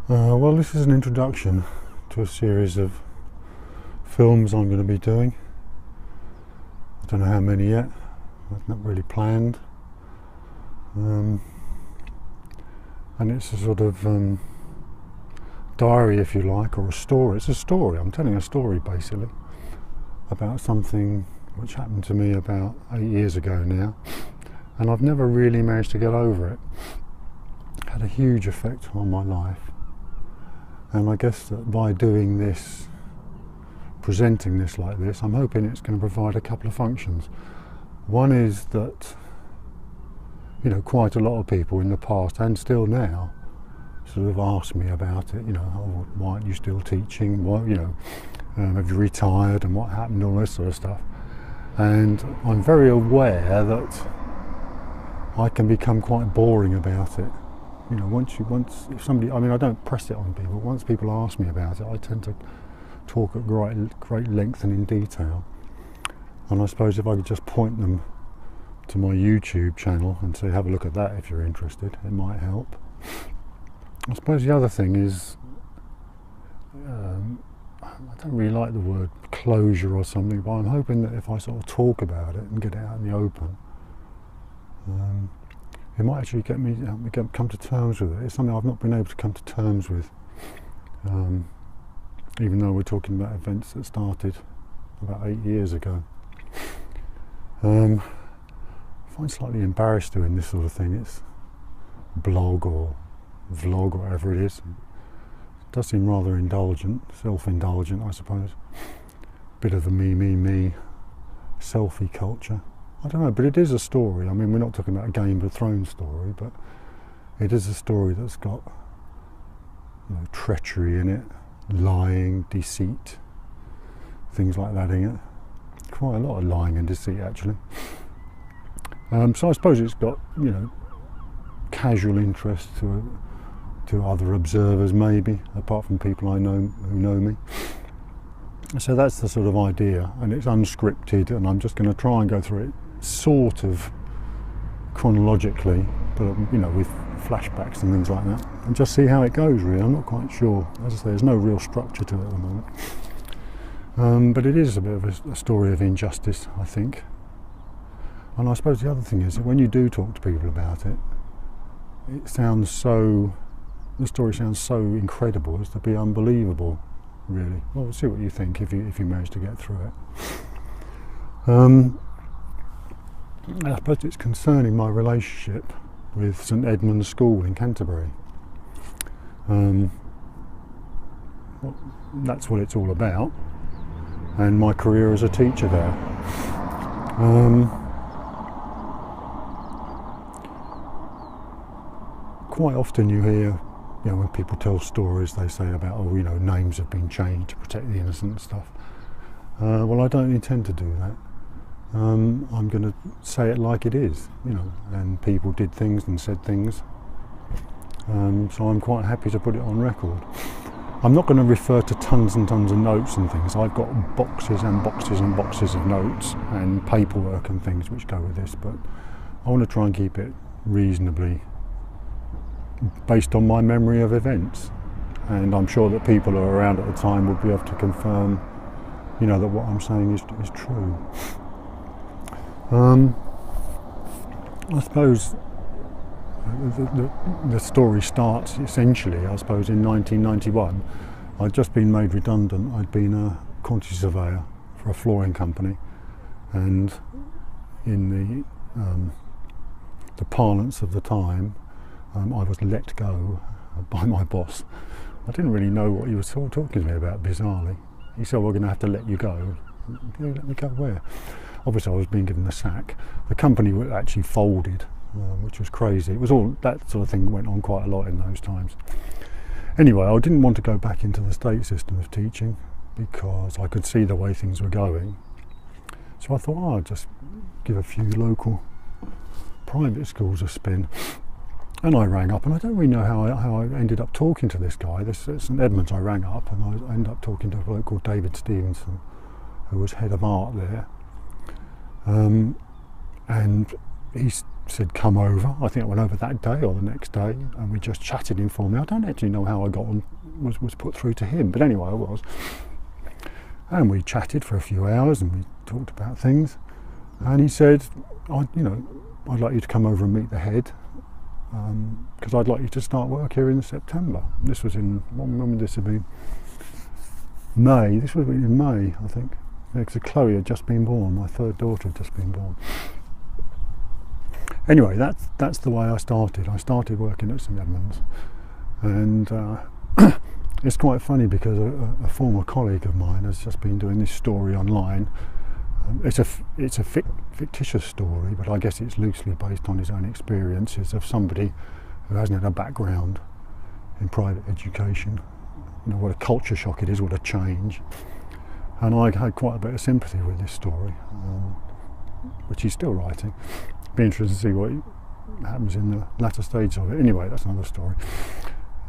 Well, this is an introduction to a series of films I'm going to be doing. I don't know how many yet. I've not really planned. And it's a sort of diary, if you like, or a story. It's a story. I'm telling a story basically about something which happened to me about 8 years ago now, and I've never really managed to get over it. It had a huge effect on my life. And I guess that by doing this, presenting this like this, I'm hoping it's going to provide a couple of functions. One is that, quite a lot of people in the past and still now sort of ask me about it, oh, why aren't you still teaching? Why, have you retired and what happened, all this sort of stuff. And I'm very aware that I can become quite boring about it. If somebody, I don't press it on people. Once people ask me about it, I tend to talk at great length and in detail. And I suppose if I could just point them to my YouTube channel and say, have a look at that if you're interested, it might help. I suppose the other thing is, I don't really like the word closure or something, but I'm hoping that if I sort of talk about it and get it out in the open, it might actually help me come to terms with it. It's something I've not been able to come to terms with, even though we're talking about events that started about 8 years ago. I find slightly embarrassed doing this sort of thing. It's blog or vlog or whatever it is. It does seem rather indulgent, self-indulgent, I suppose. Bit of a me, selfie culture. I don't know, but it is a story. We're not talking about a Game of Thrones story, but it is a story that's got treachery in it, lying, deceit, things like that in it. Quite a lot of lying and deceit, actually. So I suppose it's got, casual interest to other observers, maybe, apart from people I know who know me. So that's the sort of idea, and it's unscripted, and I'm just going to try and go through it sort of chronologically, but with flashbacks and things like that, and just see how it goes. Really, I'm not quite sure. As I say, there's no real structure to it at the moment, but it is a bit of a story of injustice, I think. And I suppose the other thing is that when you do talk to people about it, the story sounds so incredible as to be unbelievable, really. Well, we'll see what you think if you manage to get through it. I suppose it's concerning my relationship with St Edmund's School in Canterbury. That's what it's all about, and my career as a teacher there. Quite often you hear, when people tell stories, they say about, names have been changed to protect the innocent and stuff. Well, I don't intend to do that. I'm going to say it like it is, and people did things and said things. So I'm quite happy to put it on record. I'm not going to refer to tons and tons of notes and things. I've got boxes and boxes and boxes of notes and paperwork and things which go with this, but I want to try and keep it reasonably based on my memory of events. And I'm sure that people who are around at the time will be able to confirm, that what I'm saying is true. I suppose the story starts essentially, I suppose, in 1991. I'd just been made redundant. I'd been a quantity surveyor for a flooring company, and in the parlance of the time, I was let go by my boss. I didn't really know what he was talking to me about, bizarrely. He said, we're going to have to let you go. Let me go where? Obviously I was being given the sack. The company actually folded, which was crazy. It was all, that sort of thing went on quite a lot in those times. Anyway, I didn't want to go back into the state system of teaching because I could see the way things were going. So I thought, I'd just give a few local private schools a spin. And I rang up, and I don't really know how I ended up talking to this guy. This at St Edmund's, I rang up, and I ended up talking to a bloke called David Stevenson, who was head of art there. And he said, come over. I think I went over that day or the next day, and we just chatted informally. I don't actually know how I got on, was put through to him, but anyway, I was. And we chatted for a few hours, and we talked about things. And he said, I'd like you to come over and meet the head, because I'd like you to start work here in September. This was in, when would this have been? May. This was in May, I think. Because Chloe had just been born. My third daughter had just been born. Anyway, that's the way I started. I started working at St Edmunds, and it's quite funny because a former colleague of mine has just been doing this story online. It's a fictitious story, but I guess it's loosely based on his own experiences of somebody who hasn't had a background in private education. You know, what a culture shock it is, what a change. And I had quite a bit of sympathy with this story, which he's still writing. Be interested to see what happens in the latter stages of it. Anyway, that's another story.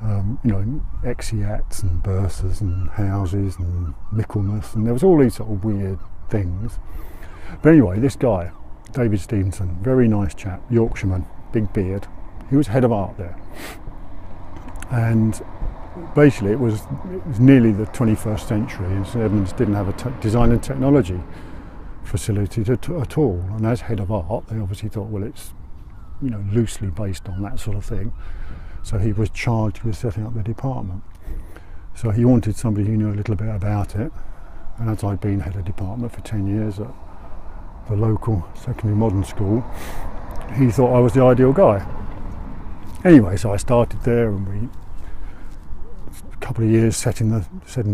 Exeats and bursars and houses and Michaelmas, and there was all these sort of weird things. But anyway, this guy, David Stevenson, very nice chap, Yorkshireman, big beard. He was head of art there, and basically it was nearly the 21st century, and St Edmunds didn't have a design and technology facility at all. And as head of art, they obviously thought, well, it's loosely based on that sort of thing. So he was charged with setting up the department. So he wanted somebody who knew a little bit about it. And as I'd been head of department for 10 years at the local secondary modern school, he thought I was the ideal guy. Anyway, so I started there, and we, a couple of years setting the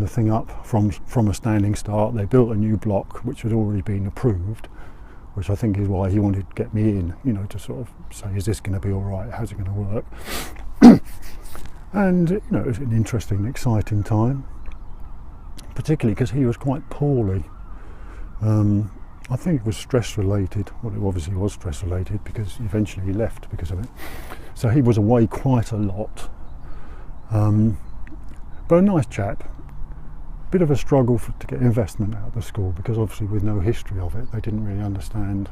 thing up from a standing start. They built a new block which had already been approved, which I think is why he wanted to get me in, to sort of say, is this going to be all right? How's it going to work? And it was an interesting, exciting time, particularly because he was quite poorly. I think it was stress related. Well, it obviously was stress related, because eventually he left because of it. So he was away quite a lot. But a nice chap. Bit of a struggle to get investment out of the school, because obviously with no history of it, they didn't really understand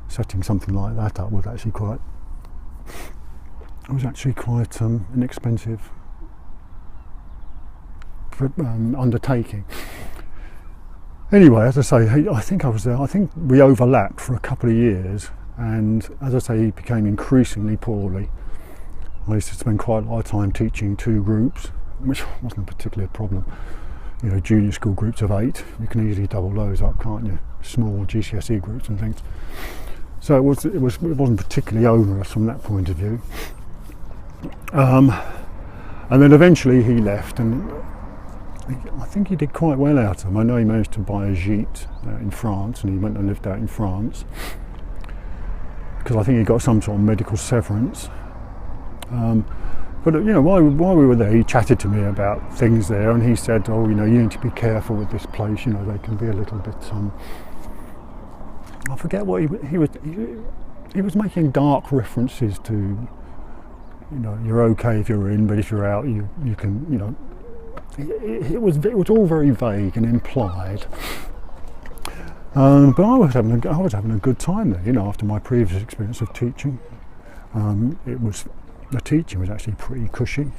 setting something like that up was actually quite inexpensive undertaking. Anyway, as I say, I think I was there. I think we overlapped for a couple of years, and as I say, he became increasingly poorly. I used to spend quite a lot of time teaching two groups, which wasn't particularly a problem. Junior school groups of 8, you can easily double those up, can't you? Small GCSE groups and things. So it wasn't particularly onerous from that point of view. And then eventually he left, and I think he did quite well out of him. I know he managed to buy a gîte in France, and he went and lived out in France, because I think he got some sort of medical severance. But while we were there, he chatted to me about things there, and he said, "Oh, you need to be careful with this place. They can be a little bit." I forget what he was making dark references to. You're okay if you're in, but if you're out, you can. It was all very vague and implied. But I was having a good time there. After my previous experience of teaching, the teaching was actually pretty cushy.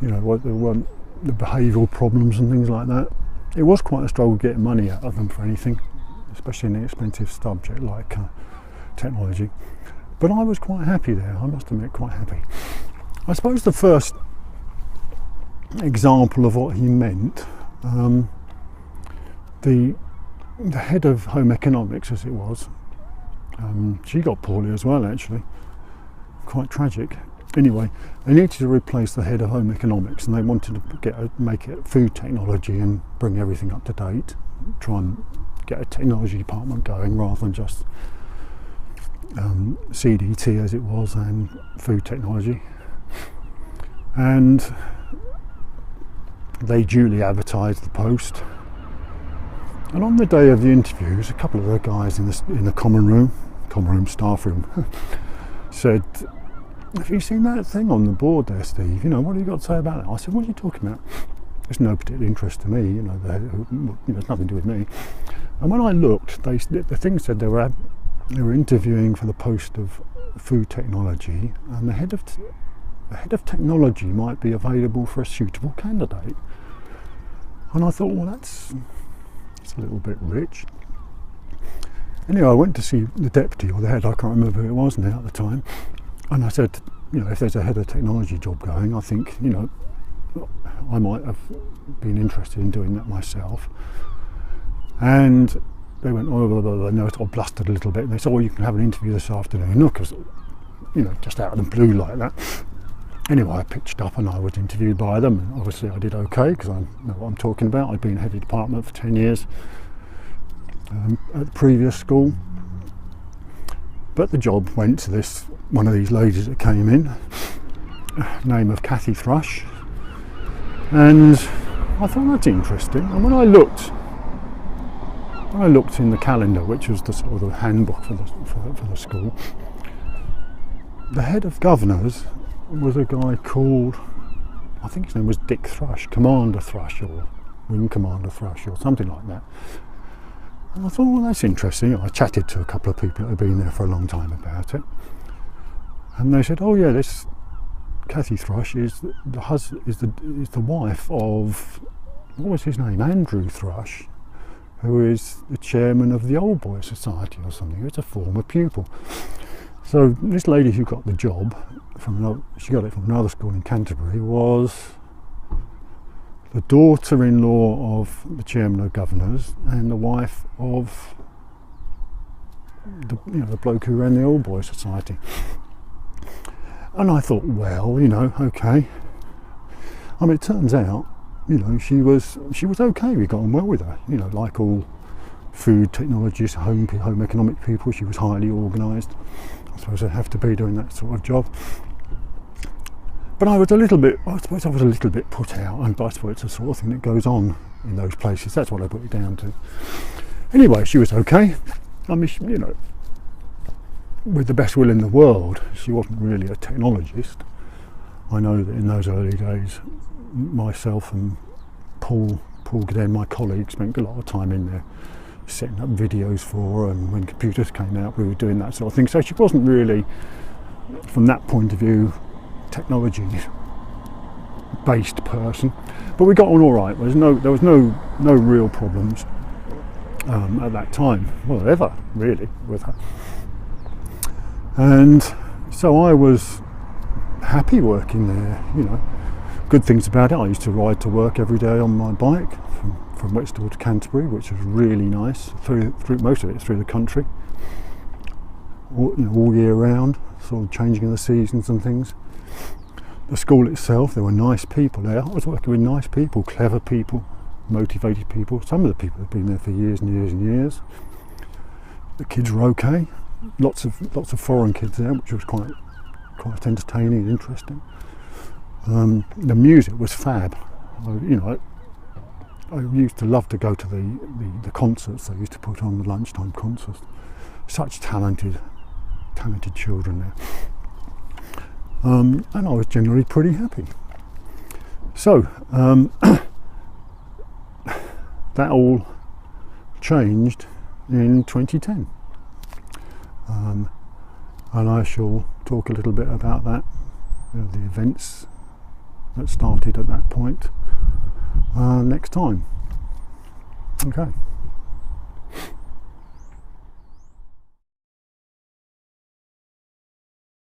There weren't the behavioural problems and things like that. It was quite a struggle getting money out of them for anything, especially in an expensive subject like technology. But I was quite happy there, I must admit, quite happy. I suppose the first example of what he meant, the head of home economics, as it was, she got poorly as well, actually. Quite tragic. Anyway, they needed to replace the head of home economics, and they wanted to make it food technology and bring everything up to date, try and get a technology department going rather than just CDT as it was and food technology. And they duly advertised the post, and on the day of the interviews, a couple of the guys in the common room staff room said, "Have you seen that thing on the board there, Steve? What have you got to say about it?" I said, "What are you talking about? It's no particular interest to me. It's nothing to do with me." And when I looked, the thing said there were they were interviewing for the post of food technology, and the head of technology might be available for a suitable candidate. And I thought, well, that's a little bit rich. Anyway, I went to see the deputy or the head, I can't remember who it was now at the time, and I said, if there's a head of technology job going, I think, I might have been interested in doing that myself. And they went, oh, blah, blah, blah. No, I blustered a little bit, and they said, well, you can have an interview this afternoon. Look, because, just out of the blue like that. Anyway, I pitched up and I was interviewed by them, and obviously I did okay, because I know what I'm talking about. I'd been head of department for 10 years at the previous school. But the job went to one of these ladies that came in, name of Cathy Thrush, and I thought, that's interesting. And when I looked in the calendar, which was the sort of the handbook for the school, the head of governors was a guy called, I think his name was Dick Thrush, Commander Thrush, or Wing Commander Thrush, or something like that. And I thought, well, that's interesting. I chatted to a couple of people that had been there for a long time about it, and they said, oh yeah, this Cathy Thrush is the wife of, what was his name, Andrew Thrush, who is the chairman of the Old Boys Society or something. It's a former pupil. So this lady who got the job, she got it from another school in Canterbury, was the daughter-in-law of the chairman of governors and the wife of the bloke who ran the Old Boys Society. And I thought, well, okay. I mean, it turns out, she was okay. We got on well with her. Like all food technologists, home economic people, she was highly organised. I suppose I'd have to be doing that sort of job. But I suppose I was a little bit put out, and I suppose it's the sort of thing that goes on in those places. That's what I put it down to. Anyway, she was okay. I mean, with the best will in the world, she wasn't really a technologist. I know that in those early days, myself and Paul Goodin, my colleague, spent a lot of time in there setting up videos for her, and when computers came out we were doing that sort of thing. So she wasn't really, from that point of view, technology based person, but we got on all right. There was no real problems at that time, well, ever really, with her. And so I was happy working there. Good things about it, I used to ride to work every day on my bike from Whitstable to Canterbury, which was really nice, through most of it through the country, all year round, sort of changing of the seasons and things. The school itself, there were nice people there. I was working with nice people, clever people, motivated people. Some of the people had been there for years and years and years. The kids were okay. Lots of foreign kids there, which was quite entertaining and interesting. The music was fab. I used to love to go to the concerts they used to put on, the lunchtime concerts. Such talented children there. And I was generally pretty happy. So that all changed in 2010. And I shall talk a little bit about that, the events that started at that point, next time. Okay.